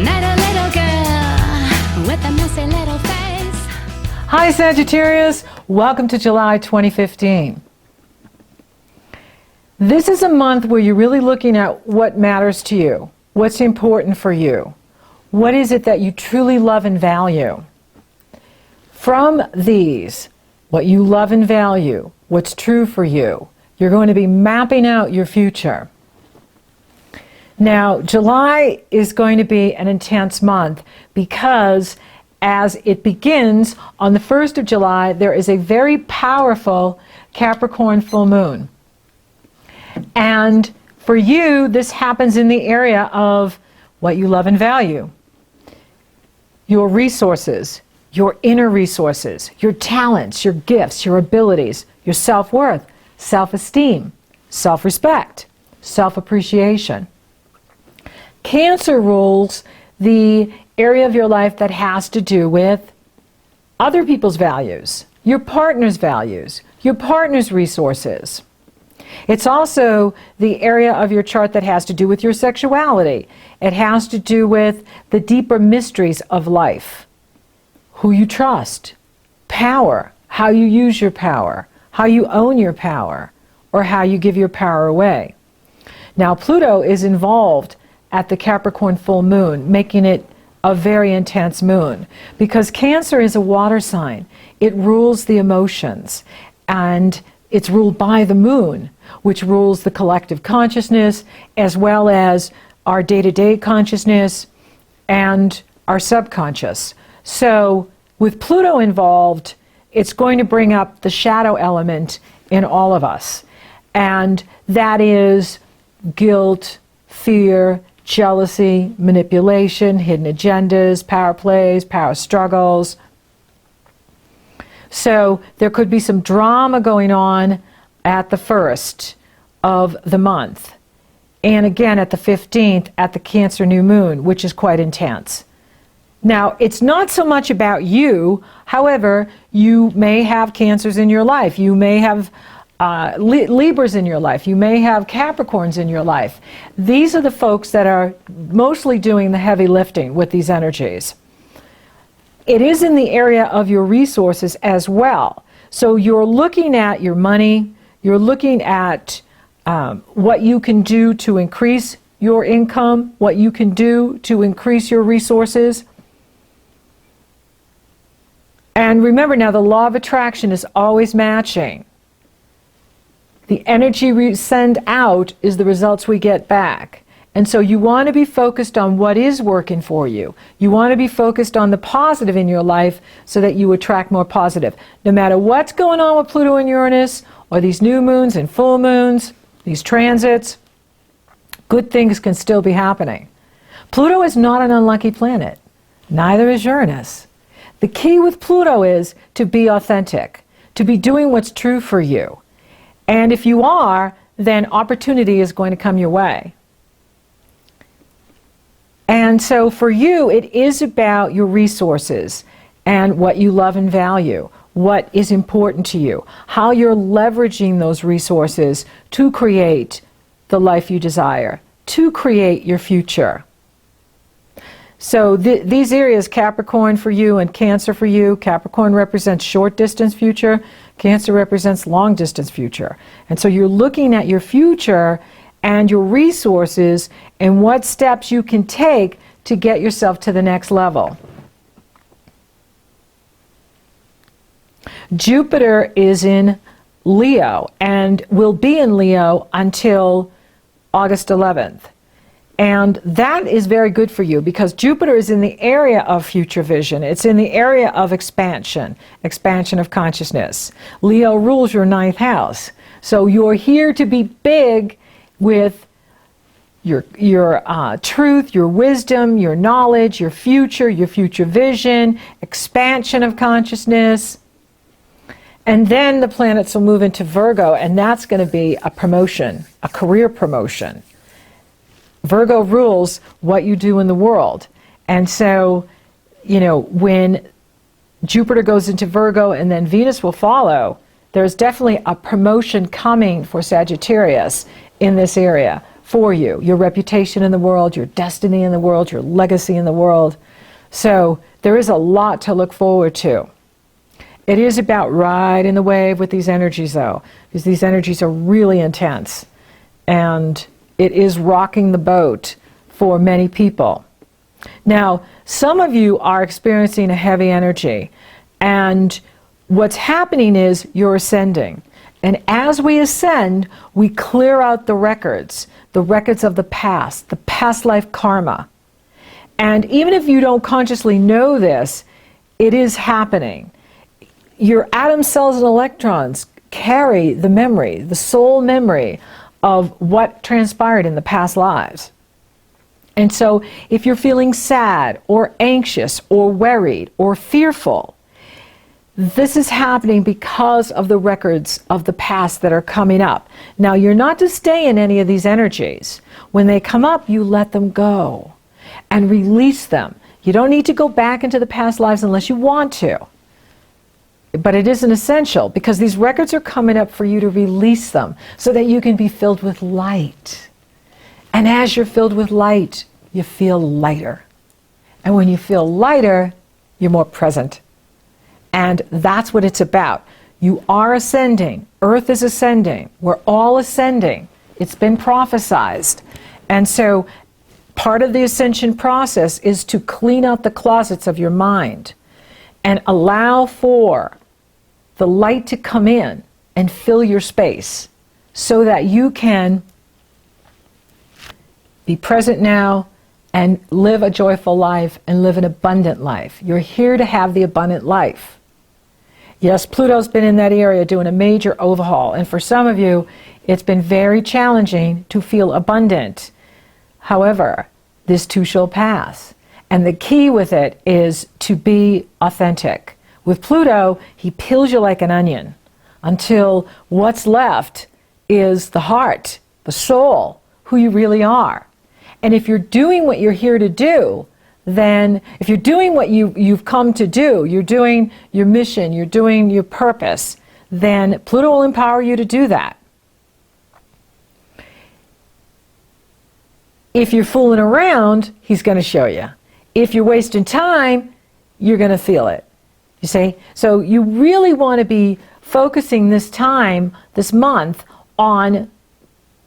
met a little girl with a messy little face. Hi Sagittarius, welcome to July 2015. This is a month where you're really looking at what matters to you, what's important for you, what is it that you truly love and value. From these, what you love and value, what's true for you, you're going to be mapping out your future. Now, July is going to be an intense month because as it begins on the 1st of July, there is a very powerful Capricorn full moon. And for you, this happens in the area of what you love and value. Your resources, your inner resources, your talents, your gifts, your abilities, your self-worth, self-esteem, self-respect, self-appreciation. Cancer rules the area of your life that has to do with other people's values, your partner's values, your partner's resources. It's also the area of your chart that has to do with your sexuality. It has to do with the deeper mysteries of life. Who you trust, power, how you use your power, how you own your power, or how you give your power away. Now, Pluto is involved at the Capricorn full moon, making it a very intense moon, because Cancer is a water sign. It rules the emotions, and it's ruled by the moon, which rules the collective consciousness, as well as our day-to-day consciousness and our subconscious. So with Pluto involved, it's going to bring up the shadow element in all of us. And that is guilt, fear, jealousy, manipulation, hidden agendas, power plays, power struggles. So there could be some drama going on at the 1st of the month. And again at the 15th at the Cancer new moon, which is quite intense. Now, it's not so much about you. However, you may have Cancers in your life. You may have Libras in your life. You may have Capricorns in your life. These are the folks that are mostly doing the heavy lifting with these energies. It is in the area of your resources as well. So you're looking at your money. You're looking at what you can do to increase your income, what you can do to increase your resources. And remember now, the law of attraction is always matching. The energy we send out is the results we get back. And so you want to be focused on what is working for you. You want to be focused on the positive in your life so that you attract more positive. No matter what's going on with Pluto and Uranus, or these new moons and full moons, these transits, good things can still be happening. Pluto is not an unlucky planet. Neither is Uranus. The key with Pluto is to be authentic, to be doing what's true for you. And if you are, then opportunity is going to come your way. And so for you, it is about your resources and what you love and value, what is important to you, how you're leveraging those resources to create the life you desire, to create your future. So these areas, Capricorn for you and Cancer for you, Capricorn represents short distance future, Cancer represents long distance future. And so you're looking at your future and your resources and what steps you can take to get yourself to the next level. Jupiter is in Leo and will be in Leo until August 11th. And that is very good for you because Jupiter is in the area of future vision. It's in the area of expansion of consciousness. Leo rules your 9th house. So you're here to be big with your truth, your wisdom, your knowledge, your future vision, expansion of consciousness. And then the planets will move into Virgo, and that's going to be a promotion, a career promotion. Virgo rules what you do in the world. And so, you know, when Jupiter goes into Virgo and then Venus will follow, there's definitely a promotion coming for Sagittarius in this area for you, your reputation in the world, your destiny in the world, your legacy in the world. So there is a lot to look forward to. It is about riding the wave with these energies, though, because these energies are really intense, and it is rocking the boat for many people. Now, some of you are experiencing a heavy energy, and what's happening is you're ascending. And as we ascend, we clear out the records of the past life karma. And even if you don't consciously know this, it is happening. Your atoms, cells, and electrons carry the memory, the soul memory of what transpired in the past lives. And so if you're feeling sad or anxious or worried or fearful, this is happening because of the records of the past that are coming up. Now, you're not to stay in any of these energies. When they come up, you let them go and release them. You don't need to go back into the past lives unless you want to. But it isn't essential, because these records are coming up for you to release them so that you can be filled with light. And as you're filled with light, you feel lighter. And when you feel lighter, you're more present. And that's what it's about. You are ascending. Earth is ascending. We're all ascending. It's been prophesized. And so part of the ascension process is to clean out the closets of your mind and allow for the light to come in and fill your space so that you can be present now and live a joyful life and live an abundant life. You're here to have the abundant life. Yes, Pluto's been in that area doing a major overhaul, and for some of you, it's been very challenging to feel abundant. However, this too shall pass. And the key with it is to be authentic. With Pluto, he peels you like an onion until what's left is the heart, the soul, who you really are. And if you're doing what you're here to do, then if you're doing what you've come to do, you're doing your mission, you're doing your purpose, then Pluto will empower you to do that. If you're fooling around, he's going to show you. If you're wasting time, you're going to feel it. You see? So you really want to be focusing this time, this month, on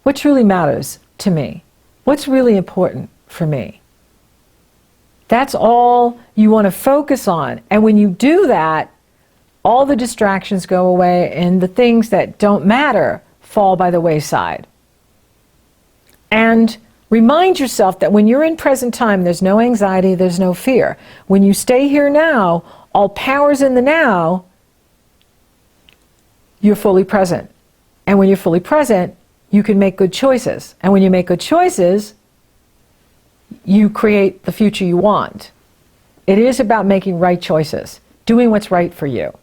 what truly matters to me. What's really important for me? That's all you want to focus on. And when you do that, all the distractions go away and the things that don't matter fall by the wayside. And remind yourself that when you're in present time, there's no anxiety, there's no fear. When you stay here now, all power's in the now, you're fully present. And when you're fully present, you can make good choices. And when you make good choices, you create the future you want. It is about making right choices, doing what's right for you.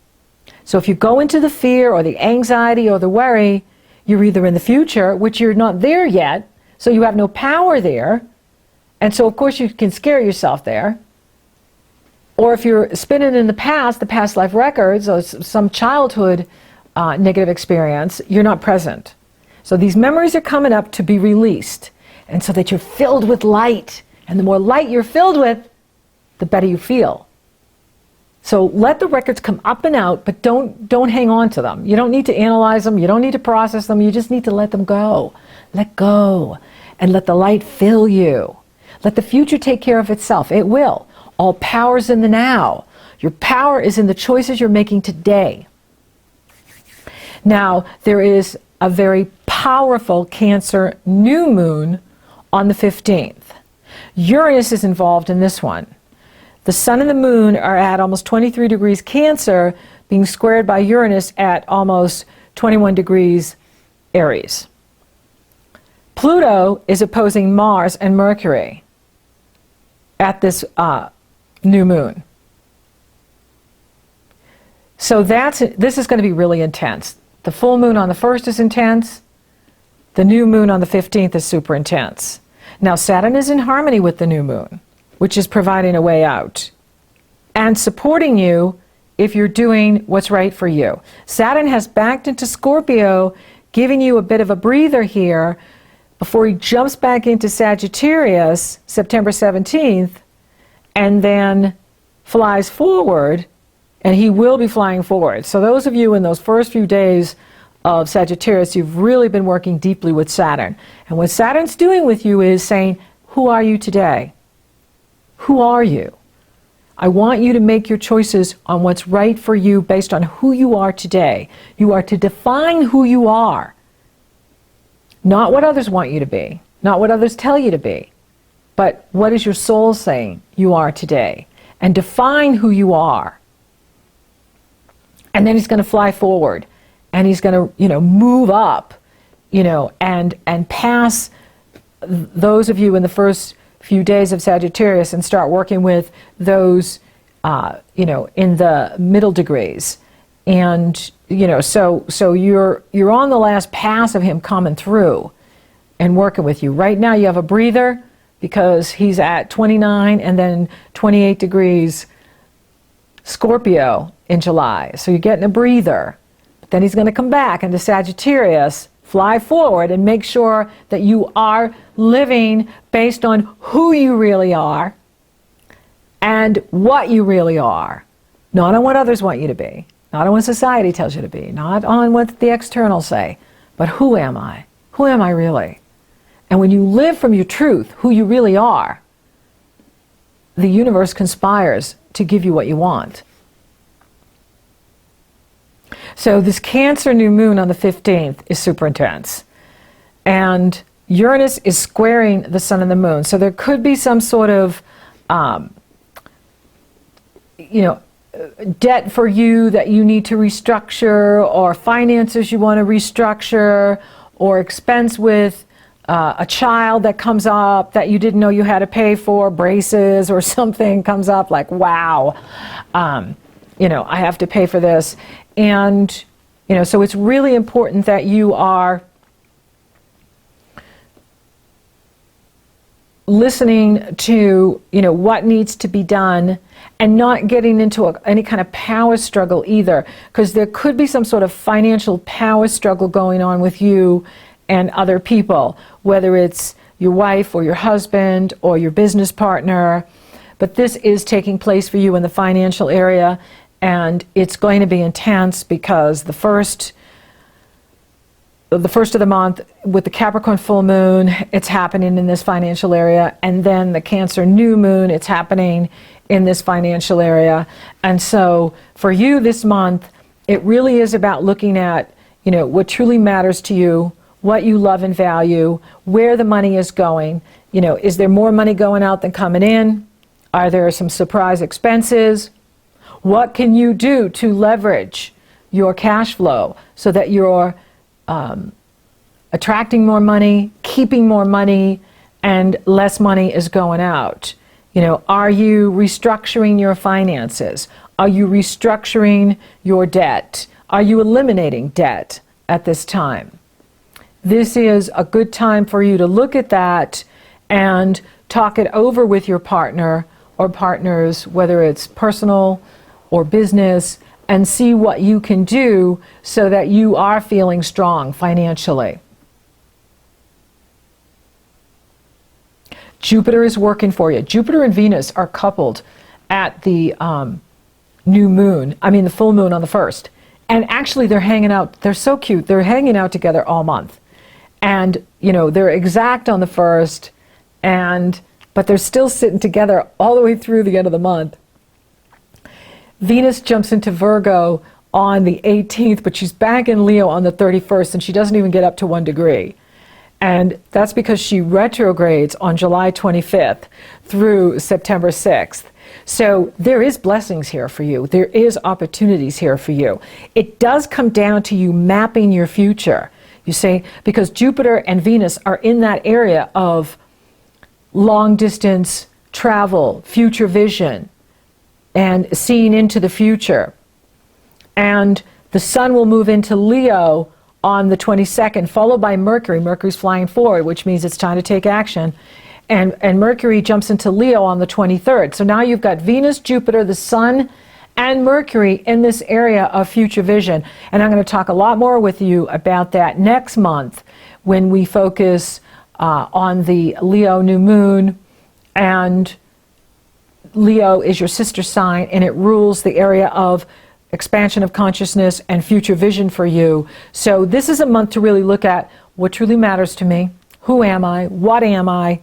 So if you go into the fear or the anxiety or the worry, you're either in the future, which you're not there yet, so you have no power there, and so of course you can scare yourself there. Or if you're spinning in the past life records, or some childhood negative experience, you're not present. So these memories are coming up to be released, and so that you're filled with light. And the more light you're filled with, the better you feel. So let the records come up and out, but don't hang on to them. You don't need to analyze them. You don't need to process them. You just need to let them go. Let go. And let the light fill you. Let the future take care of itself. It will. All power's in the now. Your power is in the choices you're making today. Now, there is a very powerful Cancer new moon on the 15th. Uranus is involved in this one. The sun and the moon are at almost 23 degrees Cancer, being squared by Uranus at almost 21 degrees Aries. Pluto is opposing Mars and Mercury at this new moon. So this is going to be really intense. The full moon on the 1st is intense. The new moon on the 15th is super intense. Now Saturn is in harmony with the new moon, which is providing a way out and supporting you if you're doing what's right for you. Saturn has backed into Scorpio, giving you a bit of a breather here, before he jumps back into Sagittarius September 17th and then flies forward, and he will be flying forward. So those of you in those first few days of Sagittarius, you've really been working deeply with Saturn. And what Saturn's doing with you is saying, who are you today? Who are you? I want you to make your choices on what's right for you based on who you are today. You are to define who you are. Not what others want you to be, not what others tell you to be, but what is your soul saying you are today? And define who you are. And then he's going to fly forward, and he's going to, move up, and pass those of you in the first few days of Sagittarius and start working with those, in the middle degrees. And, so you're on the last pass of him coming through and working with you. Right now you have a breather because he's at 29 and then 28 degrees Scorpio in July. So you're getting a breather. But then he's going to come back into Sagittarius, fly forward, and make sure that you are living based on who you really are and what you really are. Not on what others want you to be. Not on what society tells you to be. Not on what the externals say. But who am I? Who am I really? And when you live from your truth, who you really are, the universe conspires to give you what you want. So this Cancer new moon on the 15th is super intense. And Uranus is squaring the sun and the moon. So there could be some sort of, debt for you that you need to restructure, or finances you want to restructure, or expense with a child that comes up that you didn't know you had to pay for, braces or something comes up, like, wow, I have to pay for this. And, so it's really important that you are listening to, what needs to be done, and not getting into any kind of power struggle either, because there could be some sort of financial power struggle going on with you and other people, whether it's your wife or your husband or your business partner. But this is taking place for you in the financial area, and it's going to be intense because the first of the month with the Capricorn full moon, it's happening in this financial area, and then the Cancer new moon, it's happening in this financial area. And so for you this month, it really is about looking at, what truly matters to you, what you love and value, where the money is going. Is there more money going out than coming in? Are there some surprise expenses? What can you do to leverage your cash flow so that you're attracting more money, keeping more money, and less money is going out? Are you restructuring your finances? Are you restructuring your debt? Are you eliminating debt at this time? This is a good time for you to look at that and talk it over with your partner or partners, whether it's personal or business, and see what you can do so that you are feeling strong financially. Jupiter is working for you. Jupiter and Venus are coupled at the the full moon on the 1st. And actually they're hanging out, they're so cute, they're hanging out together all month. And, they're exact on the 1st, but they're still sitting together all the way through the end of the month. Venus jumps into Virgo on the 18th, but she's back in Leo on the 31st, and she doesn't even get up to 1 degree. And that's because she retrogrades on July 25th through September 6th. So there is blessings here for you. There is opportunities here for you. It does come down to you mapping your future, you see, because Jupiter and Venus are in that area of long distance travel, future vision, and seeing into the future. And the sun will move into Leo on the 22nd, followed by Mercury. Mercury's flying forward, which means it's time to take action. And Mercury jumps into Leo on the 23rd. So now you've got Venus, Jupiter, the sun, and Mercury in this area of future vision. And I'm going to talk a lot more with you about that next month when we focus on the Leo new moon, and Leo is your sister sign, and it rules the area of expansion of consciousness and future vision for you. So this is a month to really look at what truly matters to me. Who am I? What am I?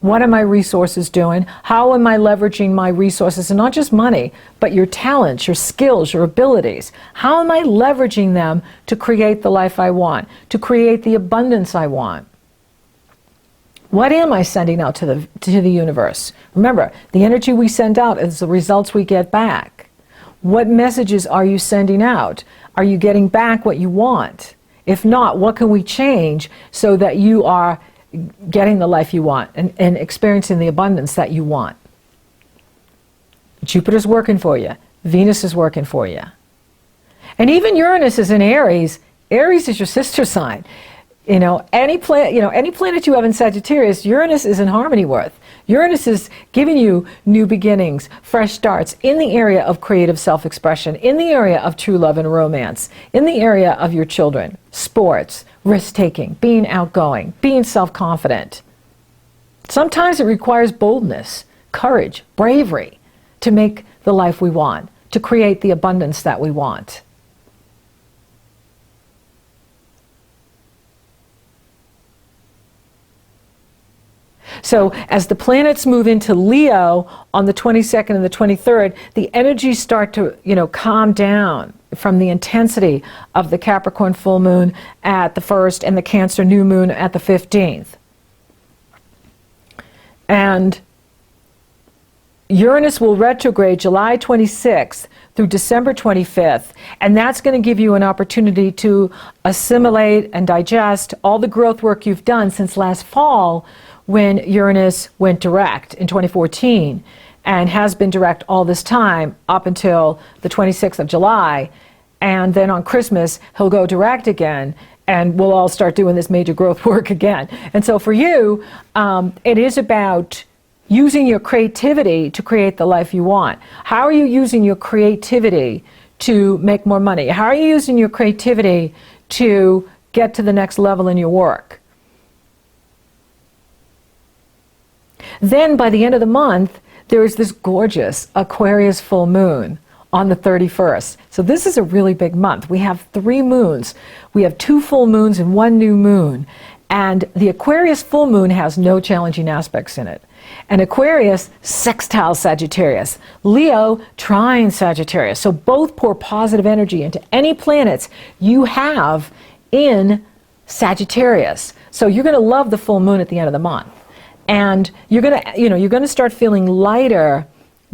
What are my resources doing? How am I leveraging my resources? And not just money, but your talents, your skills, your abilities. How am I leveraging them to create the life I want, to create the abundance I want? What am I sending out to the universe? Remember, the energy we send out is the results we get back. What messages are you sending out? Are you getting back what you want? If not, what can we change so that you are getting the life you want and experiencing the abundance that you want? Jupiter's working for you. Venus is working for you. And even Uranus is in Aries. Aries is your sister sign. Any planet you have in Sagittarius, Uranus is in harmony with. Uranus is giving you new beginnings, fresh starts in the area of creative self-expression, in the area of true love and romance, in the area of your children, sports, risk-taking, being outgoing, being self-confident. Sometimes it requires boldness, courage, bravery to make the life we want, to create the abundance that we want. So as the planets move into Leo on the 22nd and the 23rd, the energies start to, calm down from the intensity of the Capricorn full moon at the 1st and the Cancer new moon at the 15th. And Uranus will retrograde July 26th through December 25th, and that's going to give you an opportunity to assimilate and digest all the growth work you've done since last fall, when Uranus went direct in 2014, and has been direct all this time up until the 26th of July. And then on Christmas, he'll go direct again, and we'll all start doing this major growth work again. And so for you, it is about using your creativity to create the life you want. How are you using your creativity to make more money? How are you using your creativity to get to the next level in your work? Then by the end of the month, there is this gorgeous Aquarius full moon on the 31st. So this is a really big month. We have 3 moons. We have 2 full moons and 1 new moon. And the Aquarius full moon has no challenging aspects in it. And Aquarius sextile Sagittarius. Leo trine Sagittarius. So both pour positive energy into any planets you have in Sagittarius. So you're going to love the full moon at the end of the month. And you're going to start feeling lighter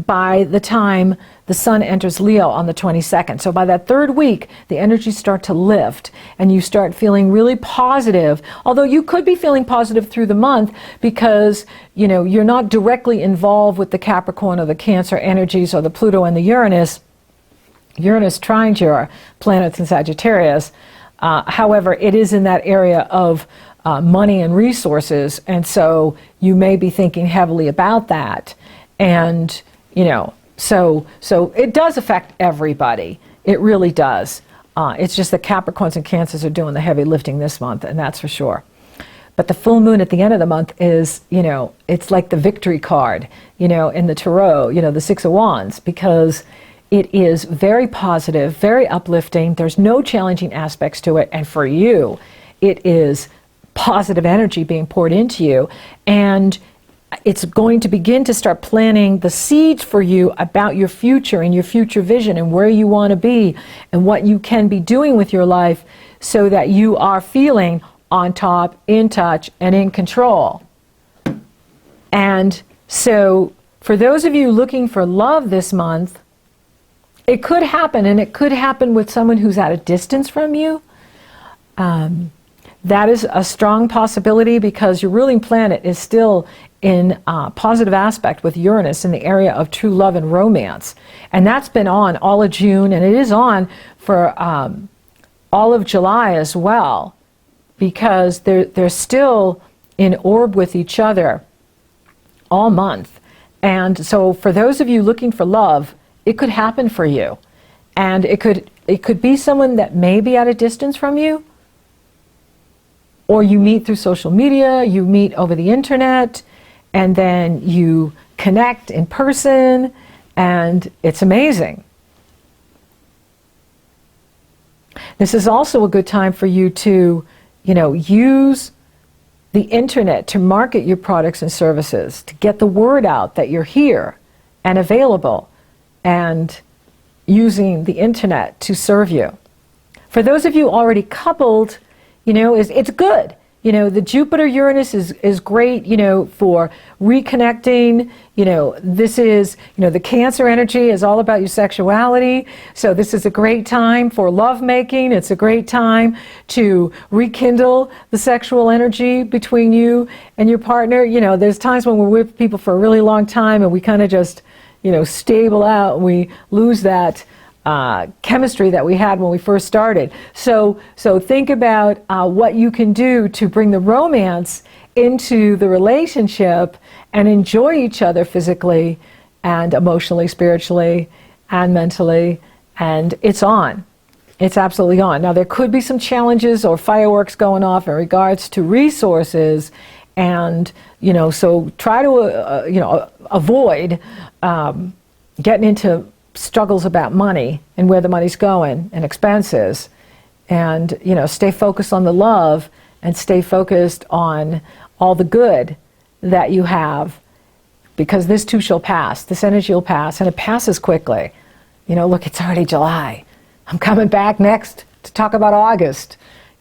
by the time the sun enters Leo on the 22nd. So by that 3rd week, the energies start to lift and you start feeling really positive. Although you could be feeling positive through the month because, you're not directly involved with the Capricorn or the Cancer energies or the Pluto and the Uranus. Uranus trines your planets in Sagittarius. However, it is in that area of money and resources, and so you may be thinking heavily about that. And so it does affect everybody. It really does. It's just that Capricorns and Cancers are doing the heavy lifting this month, and that's for sure. But the full moon at the end of the month is, it's like the victory card, in the tarot, the 6 of Wands, because it is very positive, very uplifting. There's no challenging aspects to it, and for you, it is positive energy being poured into you, and it's going to begin to start planting the seeds for you about your future and your future vision and where you want to be and what you can be doing with your life so that you are feeling on top, in touch, and in control. And so for those of you looking for love this month, it could happen, and it could happen with someone who's at a distance from you. That is a strong possibility because your ruling planet is still in positive aspect with Uranus in the area of true love and romance. And that's been on all of June, and it is on for all of July as well, because they're still in orb with each other all month. And so for those of you looking for love, it could happen for you. And it could be someone that may be at a distance from you, or you meet through social media, you meet over the internet, and then you connect in person, and it's amazing. This is also a good time for you to, use the internet to market your products and services, to get the word out that you're here and available, and using the internet to serve you. For those of you already coupled, it's good. The Jupiter-Uranus is great, for reconnecting. This is, the Cancer energy is all about your sexuality. So this is a great time for lovemaking. It's a great time to rekindle the sexual energy between you and your partner. There's times when we're with people for a really long time and we kind of just, stable out, and we lose that chemistry that we had when we first started. So think about what you can do to bring the romance into the relationship and enjoy each other physically and emotionally, spiritually, and mentally. And it's on. It's absolutely on. Now, there could be some challenges or fireworks going off in regards to resources, and so try to avoid getting into struggles about money and where the money's going and expenses, and stay focused on the love and stay focused on all the good that you have, because this too shall pass. This energy will pass, and it passes quickly. Look, it's already July. I'm coming back next to talk about August,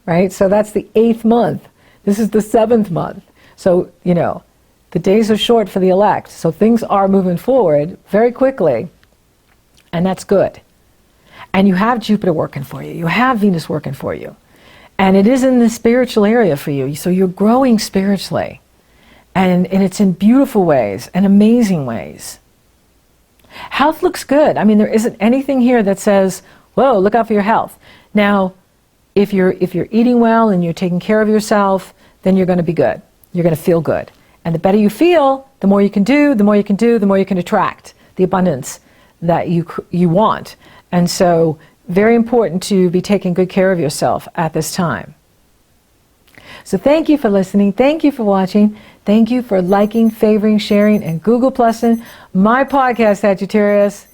right? So that's the 8th month. This is the 7th month. So the days are short for the elect, so things are moving forward very quickly. And that's good. And you have Jupiter working for you. You have Venus working for you. And it is in the spiritual area for you. So you're growing spiritually. And it's in beautiful ways and amazing ways. Health looks good. I mean, there isn't anything here that says, whoa, look out for your health. Now, if you're eating well and you're taking care of yourself, then you're going to be good. You're going to feel good. And the better you feel, the more you can do, the more you can do, the more you can attract the abundance that you want. And so very important to be taking good care of yourself at this time. So thank you for listening. Thank you for watching. Thank you for liking, favoring, sharing, and Google Plusing my podcast, Sagittarius.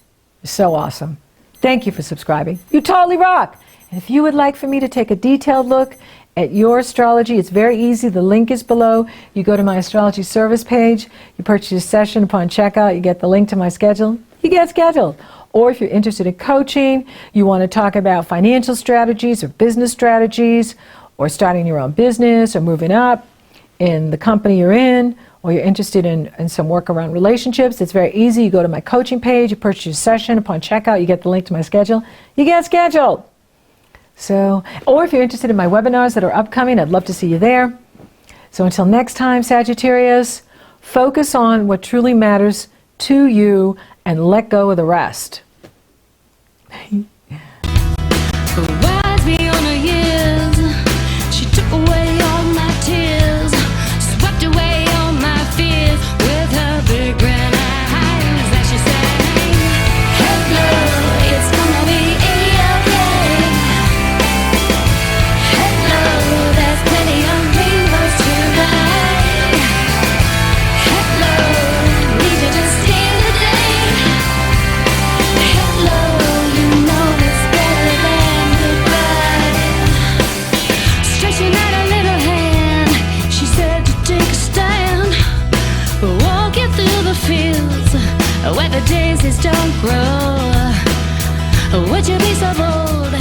It's so awesome. Thank you for subscribing. You totally rock. And if you would like for me to take a detailed look at your astrology, it's very easy. The link is below. You go to my astrology service page, you purchase a session. Upon checkout, you get the link to my schedule. You get scheduled. Or if you're interested in coaching, you want to talk about financial strategies or business strategies, or starting your own business or moving up in the company you're in, or you're interested in some work around relationships, it's very easy. You go to my coaching page, you purchase a session. Upon checkout, you get the link to my schedule. You get scheduled. So, or if you're interested in my webinars that are upcoming, I'd love to see you there. So until next time, Sagittarius, focus on what truly matters to you and let go of the rest. Wise beyond her years, she took away all my tears, swept away all my fears with her big brown eyes as she sang, hello, it's gonna be okay. Hello, there's plenty of rainbows tonight. Hello, need you to see the day. Hello, you know it's better than goodbye. Stretching out a little hand, she said to take a stand. Walking through the fields where the daisies don't grow. Would you be so bold